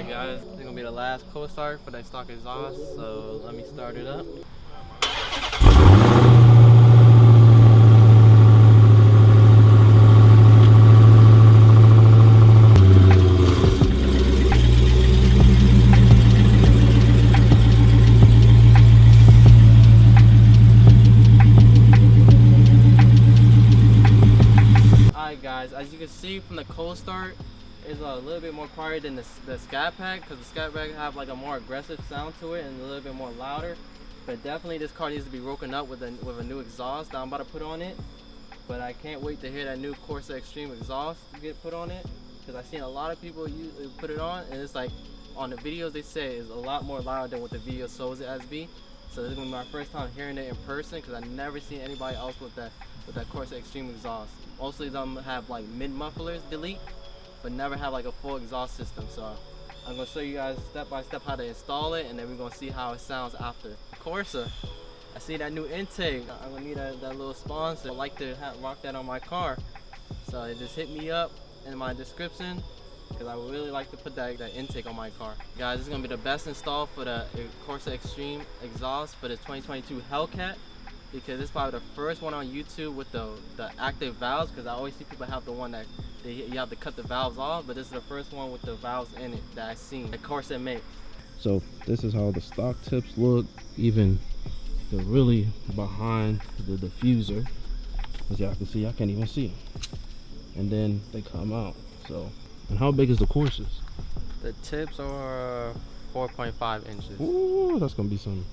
Alright guys, this is gonna be the last cold start for that stock exhaust, so let me start it up. Alright guys, as you can see from the cold start, is a little bit more quieter than the Scat Pack, because the Scat Pack have like a more aggressive sound to it and a little bit more louder. But definitely this car needs to be broken up with a new exhaust that I'm about to put on it. But I can't wait to hear that new Corsa Extreme exhaust get put on it, because I've seen a lot of people put it on, and it's like on the videos they say it's a lot more louder than what the video shows it as be. So this is gonna be my first time hearing it in person, because I've never seen anybody else with that Corsa Extreme exhaust. Mostly them have like mid mufflers delete, but never have like a full exhaust system. So I'm gonna show you guys step by step how to install it, and then we're gonna see how it sounds after. Corsa, I see that new intake. I'm gonna need that little sponsor. I'd like to rock that on my car, so just hit me up in my description, because I would really like to put that intake on my car. Guys, this is gonna be the best install for the Corsa Extreme exhaust for this 2022 Hellcat, because it's probably the first one on YouTube with the active valves, because I always see people have the one that you have to cut the valves off, but this is the first one with the valves in it that I've seen that Corsa makes. So this is how the stock tips look, even they're really behind the diffuser. As y'all can see, I can't even see them. And then they come out. So, and how big is the Corsas? The tips are 4.5 inches. Ooh, that's gonna be some.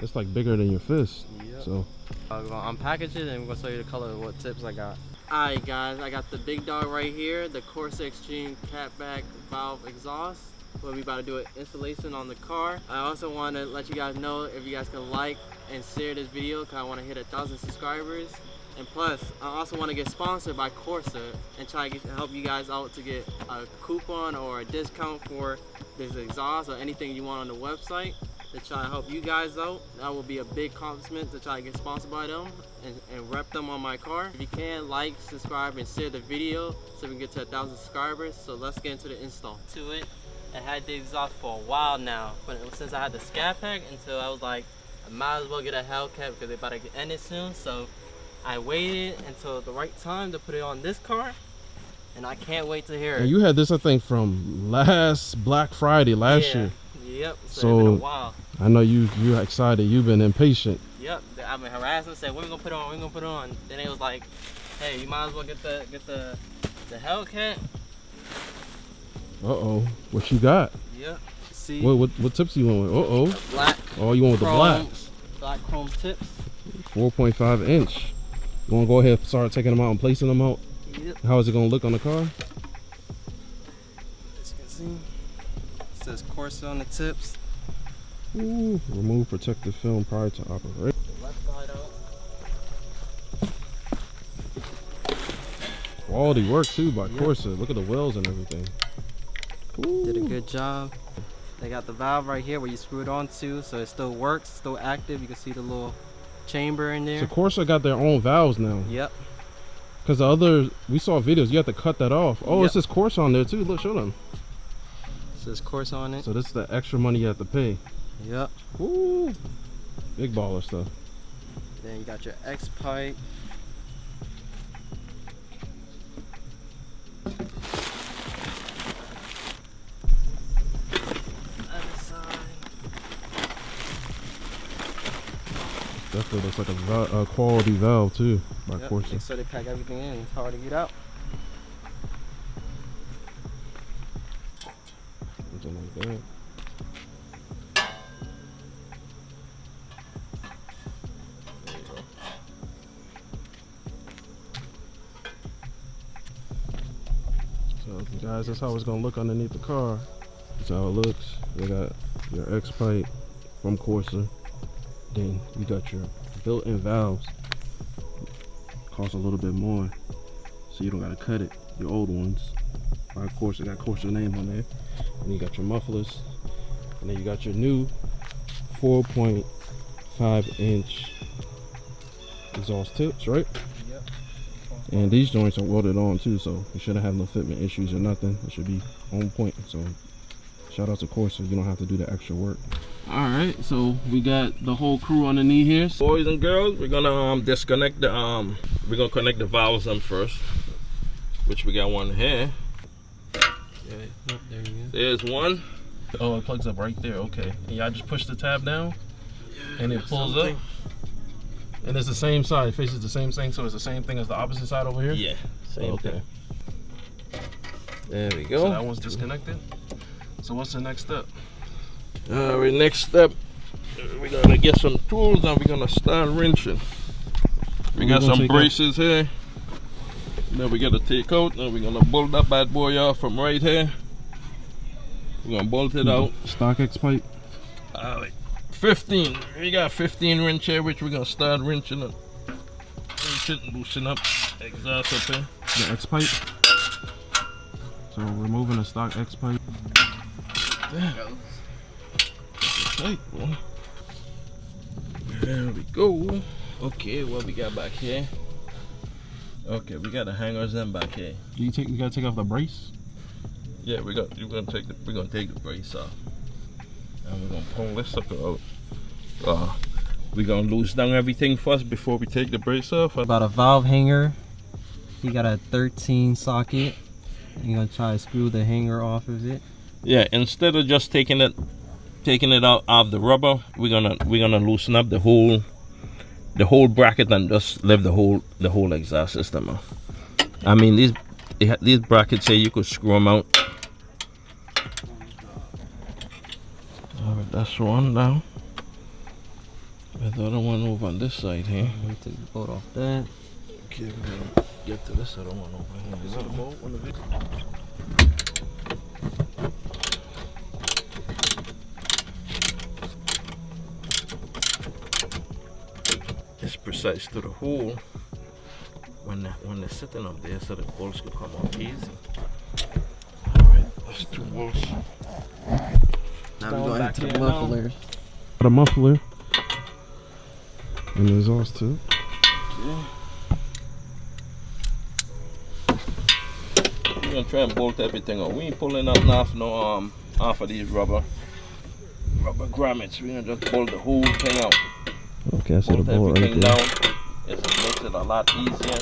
It's like bigger than your fist. Yep. So I'm gonna unpackage it and I'm gonna show you the color of what tips I got. Alright guys, I got the big dog right here, the Corsa Extreme catback valve exhaust. We'll be about to do an installation on the car. I also want to let you guys know if you guys can like and share this video, because I want to hit 1,000 subscribers. And plus, I also want to get sponsored by Corsa and try to help you guys out to get a coupon or a discount for this exhaust or anything you want on the website, to try to help you guys out. That will be a big accomplishment to try to get sponsored by them and rep them on my car. If you can, like, subscribe, and share the video so we can get to 1,000 subscribers. So let's get into the install. To it, I had the exhaust for a while now, but since I had the Scat Pack, until I was like, I might as well get a Hellcat because they're about to end it soon. So I waited until the right time to put it on this car, and I can't wait to hear it. and you had this, I think, from last Black Friday last year. Yep. So it's So been a while. I know you're excited. You've been impatient. Yep, I've been harassing, said, when we gonna put it on, when we gonna put it on. Then it was like, hey, you might as well get the Hellcat. Uh-oh, what you got? Yep, see. What tips you want with? Uh-oh. Black. Oh, you want with the black. Black chrome tips. 4.5 inch. You wanna go ahead and start taking them out and placing them out? Yep. How is it gonna look on the car? As you can see, it says Corsa on the tips. Ooh, remove protective film prior to operate. Left side out. Quality work too by Corsa. Look at the wells and everything. Ooh. Did a good job. They got the valve right here where you screw it onto, so it still works, still active. You can see the little chamber in there. So Corsa got their own valves now. Yep. Because the other, we saw videos, you have to cut that off. Oh, Yep. it says Corsa on there too. Look, show them. It says Corsa on it. So this is the extra money you have to pay. Yep. Ooh, big baller stuff. Then you got your X pipe. Other side. Definitely looks like a quality valve too by Yep. Corsa. So they pack everything in. It's hard to get out. Something like that. So guys, that's how it's gonna look underneath the car. That's how it looks. You got your X pipe from Corsa. Then you got your built-in valves. Cost a little bit more, so you don't gotta cut it. Your old ones by Corsa, got Corsa name on there. And you got your mufflers, and then you got your new 4.5 inch exhaust tips, right? Yep. And these joints are welded on too, so you shouldn't have no fitment issues or nothing. It should be on point, so Shout out to Corsa, you don't have to do the extra work. All right, so we got the whole crew underneath here. Boys and girls, we're gonna disconnect the we're gonna connect the valves on first, which we got one here. Okay. Oh, there you go. There's one. Oh, it plugs up right there. Okay, and y'all just push the tab down, and it pulls up. And it's the same side, it faces the same thing, so it's the same thing as the opposite side over here? Yeah, same thing. There we go. So that one's disconnected. So what's the next step? Alright, next step, we're gonna get some tools and we're gonna start wrenching. We got some braces here. Then we gotta take out, and we're gonna bolt that bad boy off from right here. We're gonna bolt it out. Stock X pipe? Alright, 15. We got 15 wrench here, which we're gonna start wrenching it. Wrench it and loosen up exhaust up here. The X pipe? So removing the stock X pipe. Damn. Tight, boy. There we go. Okay, what we got back here? Okay, we got the hangers in back here. You gotta take off the brace? Yeah, we're gonna take the brace off. And we're gonna pull this sucker out. We're gonna loose down everything first before we take the brace off. About a valve hanger. You got a 13 socket. You're gonna try to screw the hanger off of it. Yeah, instead of just taking it out of the rubber, we're gonna loosen up the whole bracket and just leave the whole exhaust system out. I mean, these brackets here, you could screw them out. Alright, that's one down. There's the other one over on this side here. Let me take the bolt off that. Okay, we're gonna get to this other one over here. Is that a bolt? One of it? It's precise to the hole when they're sitting up there, so the bolts could come out easy. Alright, that's 2 bolts. Now we're going into the mufflers. The muffler. And the exhaust too. Okay. We're gonna try and bolt everything out. We ain't pulling out off of these rubber grommets. We're gonna just bolt the whole thing out. Okay, I see the bolt right there. Down. It makes it a lot easier.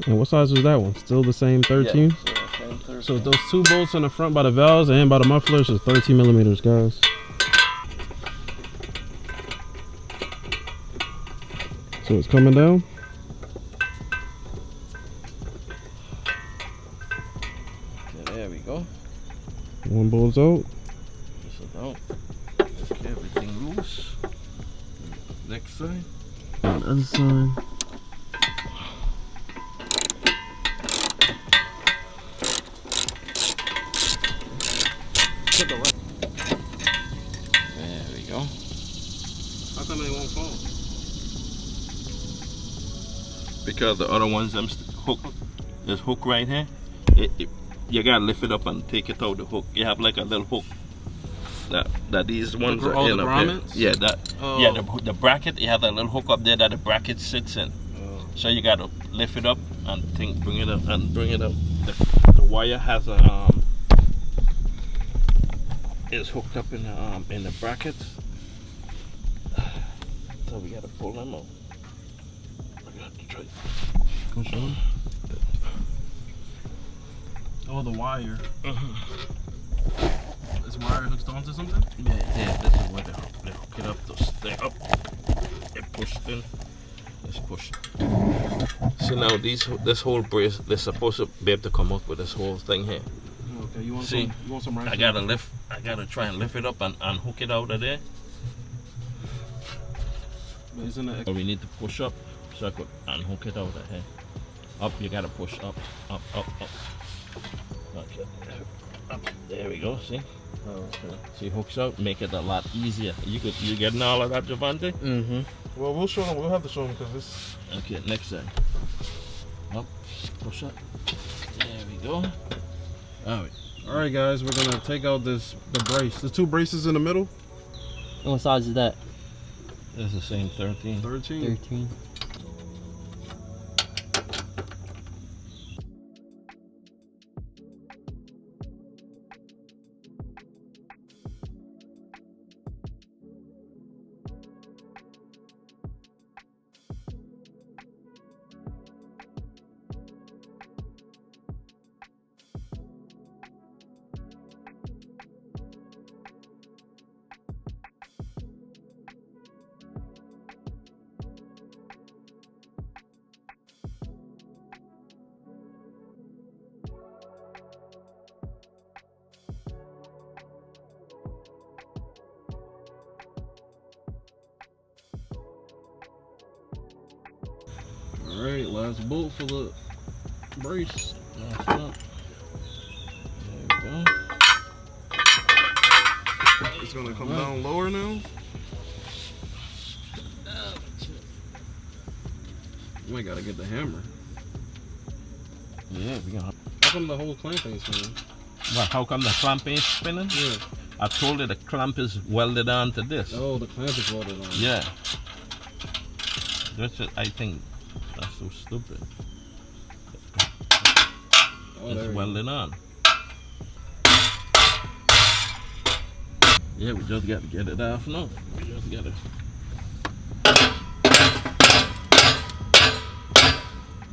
And what size was that one? Still the same 13? Yeah, same 13. So those 2 bolts in the front by the valves and by the mufflers is 13 millimeters, guys. So it's coming down. Okay, there we go. One bolt's out. Push it out. Okay, everything loose. Next side. On the other side. There we go. How come they won't fall? Because the other ones, this hook right here, you gotta lift it up and take it out the hook. You have like a little hook that these ones are in up here. Yeah, the bracket. You have a little hook up there that the bracket sits in. So you gotta lift it up and bring it up. The wire has a is hooked up in the brackets. So we gotta pull them out. I got to try. Push on. Oh, the wire. This wire hooked onto something? Yeah, this is where they hook it up to stay up. It pushed in. It's pushed. See now, this whole brace, they're supposed to be able to come up with this whole thing here. Okay, you want some right? I gotta try and lift it up and hook it out of there. But isn't it? Or we need to push up so I could unhook it out of here. Up, you gotta push up. Okay, up. There we go. See? Oh, okay. See, hooks out, make it a lot easier. You getting all of that, Javanti? Mm-hmm. Well, we'll show them. We'll have to show them because this. Okay, next side. Up, push up. There we go. All right, guys. We're gonna take out the brace. The 2 braces in the middle. And what size is that? That's the same 13. 13. 13. All right, last bolt for the brace. That's up. There we go. It's gonna come down lower now. You might gotta get the hammer. Yeah, we got. How come the whole clamp ain't spinning? Well, how come the clamp ain't spinning? Yeah. I told you the clamp is welded onto this. Oh, the clamp is welded on. Yeah. That's it. I think that's so stupid. Oh, It's welded on. Yeah, we just got to get it off now. We just got to.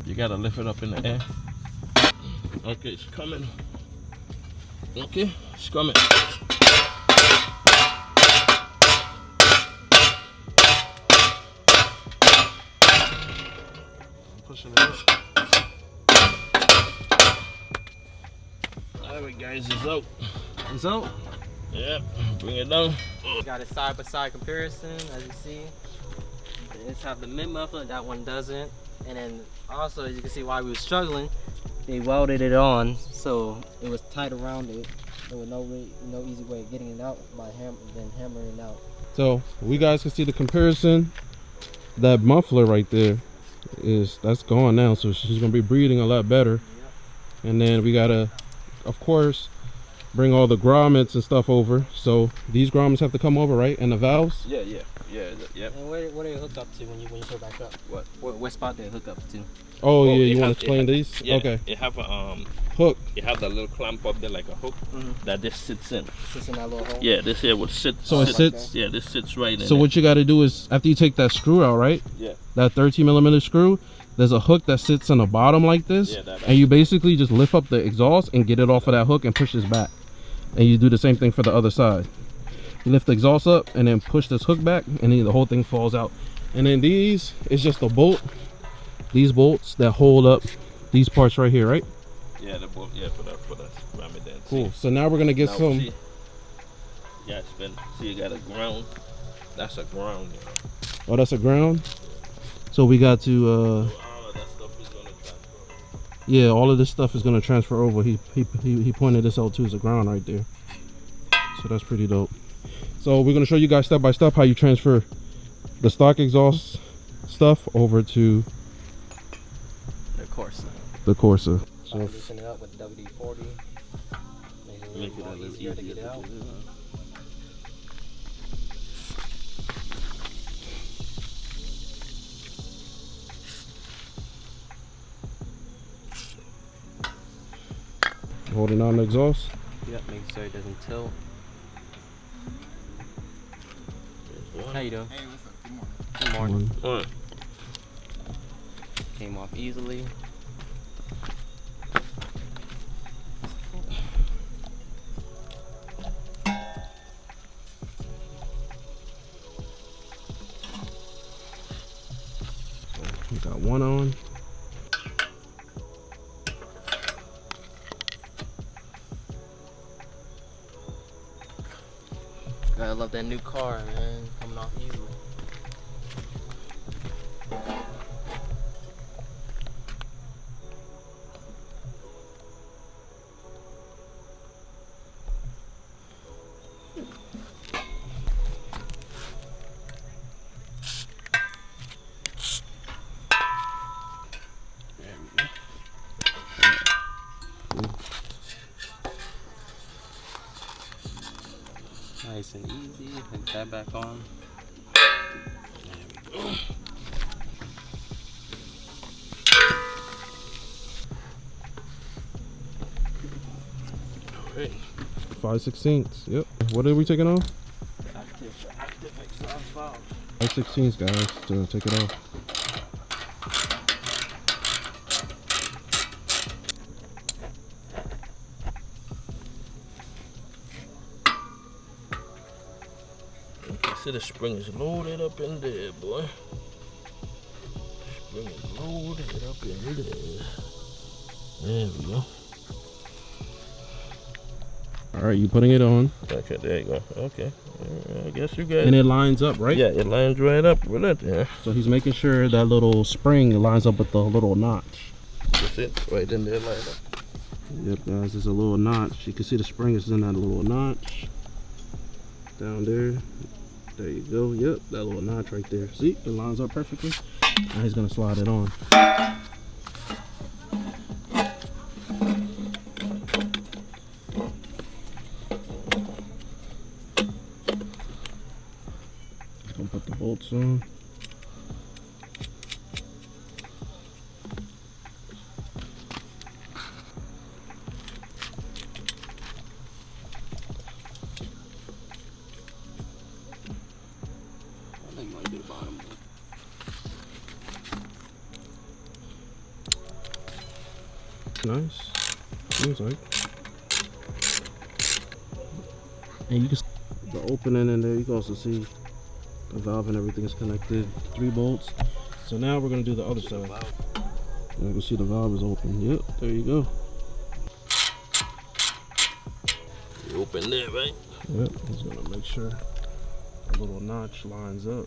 You got to lift it up in the air. Okay, it's coming. Okay, it's coming. Pushing it up. Alright guys, it's out. It's out. Yep, bring it down. Got a side-by-side comparison, as you see. It's have the mid muffler, that one doesn't. And then also, as you can see, while we were struggling, they welded it on, so it was tight around it. There was no easy way of getting it out by hammering it out. So we guys can see the comparison. That muffler right there that's gone now, so she's gonna be breathing a lot better. Yep. And then we gotta, of course, bring all the grommets and stuff over. So these grommets have to come over, right? And the valves. Yeah. And where they hook up to when you put it back up? What spot they hook up to? Oh yeah, you want to explain these? Yeah, okay. It have a hook. You have the little clamp up there like a hook that this sits in. Sits in that little hole? Yeah, this here would sit. So it sits? Yeah, this sits right in. So what you got to do is, after you take that screw out, right? Yeah. That 13mm screw, there's a hook that sits on the bottom like this. Yeah, and you basically just lift up the exhaust and get it off of that hook and push this back. And you do the same thing for the other side. You lift the exhaust up and then push this hook back, and then the whole thing falls out. And then these is just a bolt. These bolts that hold up these parts right here, right? Yeah, the bolt. Yeah, for the ramming there. Cool. So now we're gonna get some. See, yeah, it's been. See, you got a ground. That's a ground. You know. Oh, that's a ground. So we got to. All of that stuff is gonna transfer. Yeah, all of this stuff is gonna transfer over. He pointed this out too as a ground right there. So that's pretty dope. So we're gonna show you guys step by step how you transfer the stock exhaust stuff over to The Corsa. the Corsa. So loosen it up with the WD-40. Make it a little easier to get it out. Holding on the exhaust. Yep, make sure it doesn't tilt. How you doing? Hey, what's up? Good morning. Good morning. All right. Came off easily. We got one on. I love that new car, man. Coming off easily. Nice and easy. Hook that back on. There we go. Hey. 5/16. Yep. What are we taking off? Active exhaust valve. 5/16, guys. To take it off. See, the spring is loaded up in there, boy. Spring is loaded up in there. There we go. All All right, you putting it on. Okay, there you go. Okay. I guess you got And it lines up, right? Yeah, it lines right up with it. Yeah. So he's making sure that little spring lines up with the little notch. That's it. Right in there, line up. Yep, guys, there's a little notch. You can see the spring is in that little notch. Down there. There you go. Yep, that little notch right there. See, it lines up perfectly. Now he's gonna slide it on. Just gonna put the bolts on. Nice. Seems like. And you can see the opening in there. You can also see the valve and everything is connected. 3 bolts. So now we're gonna do the other side. And you can see the valve is open. Yep, there you go. You open there, right? Yep, just gonna make sure the little notch lines up.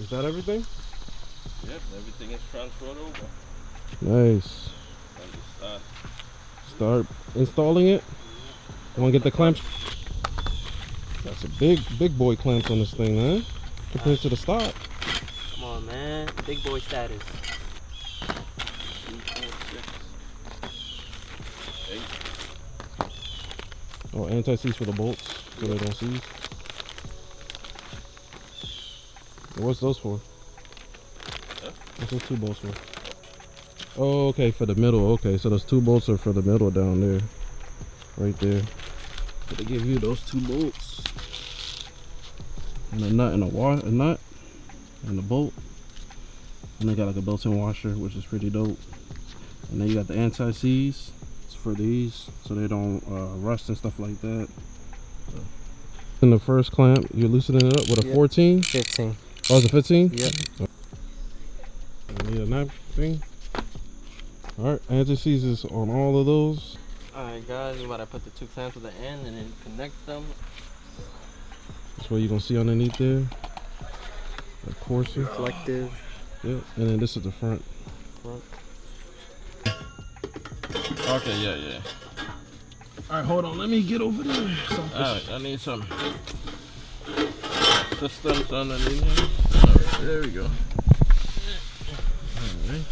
Is that everything? Yep, everything is transferred over. Nice. And just Start installing it. You wanna get the clamps? Got some big boy clamps on this thing, man. Compared to the stock. Come on, man. Big boy status. 2, 4, 6, 8. Oh, anti-seize for the bolts so they don't seize. What's those for? Huh? What's those 2 bolts for? Oh, okay, for the middle. Okay, so those 2 bolts are for the middle down there. Right there. So they give you those 2 bolts. And a nut and a nut and a bolt. And they got like a built-in washer, which is pretty dope. And then you got the anti-seize. It's for these, so they don't rust and stuff like that. In the first clamp, you're loosening it up with a 14? 15. Oh, is it 15? Yep. I need a knife thing. Alright, anti-seize is on all of those. Alright, guys, we're about to put the 2 clamps at the end and then connect them. That's what you're going to see underneath there. The Corsa. Reflective. Yep, and then this is the front. Okay, yeah. Alright, hold on. Let me get over there. Alright, I need some systems underneath here. Alright, there we go. Alright.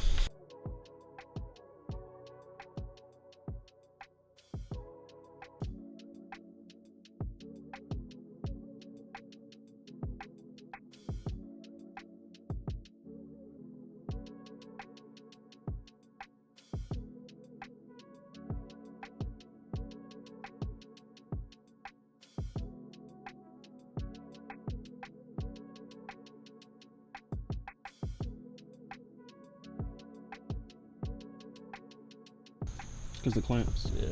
Because the clamps. Yeah.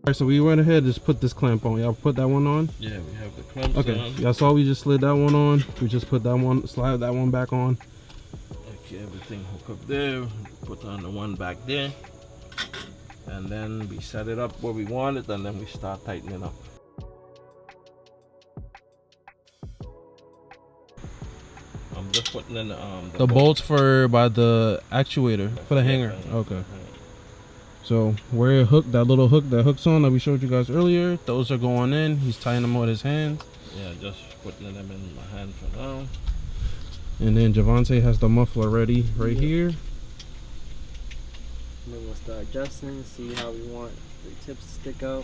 Alright, so we went ahead and just put this clamp on. Y'all put that one on? Yeah, we have the clamps Okay, on. y'all saw we just slid that one on. We just put that one, slide that one back on. Okay, everything hook up there. Put on the one back there. And then we set it up where we want it, and then we start tightening up. I'm just putting in The bolts for by the actuator for the hanger. Yeah. Okay. So where it hooked, that little hook that hooks on that we showed you guys earlier, those are going in. He's tying them with his hands. Yeah, just putting them in my hand for now. And then Javanti has the muffler ready right here. And then we'll start adjusting, see how we want the tips to stick out.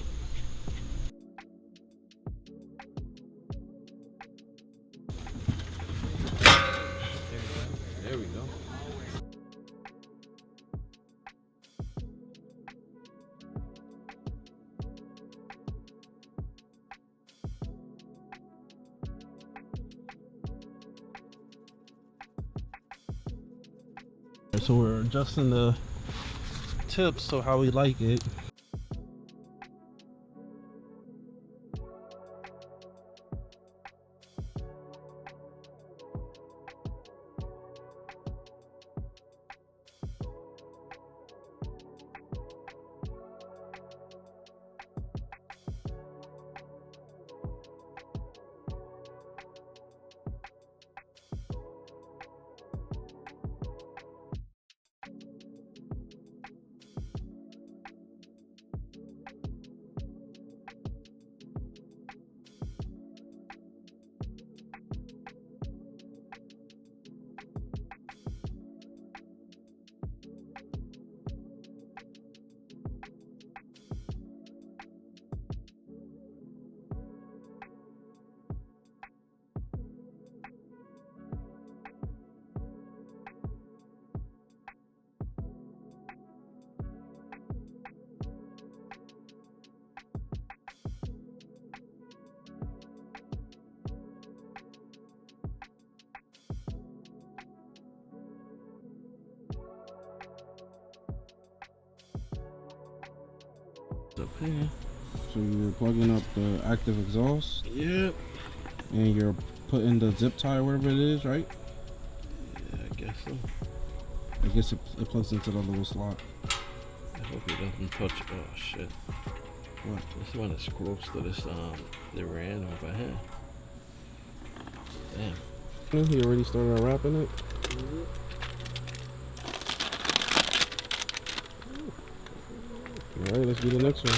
There we go. So we're adjusting the tips so how we like it. Up here. So you're plugging up the active exhaust. Yep. And you're putting the zip tie or whatever it is, right? Yeah, I guess so. I guess it plugs into the little slot. I hope it doesn't touch. Oh shit. What? This one is close to this the ran over here. Damn. He already started unwrapping it. All right, let's do the next one.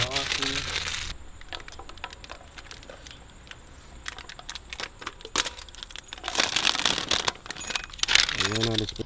Run out of space.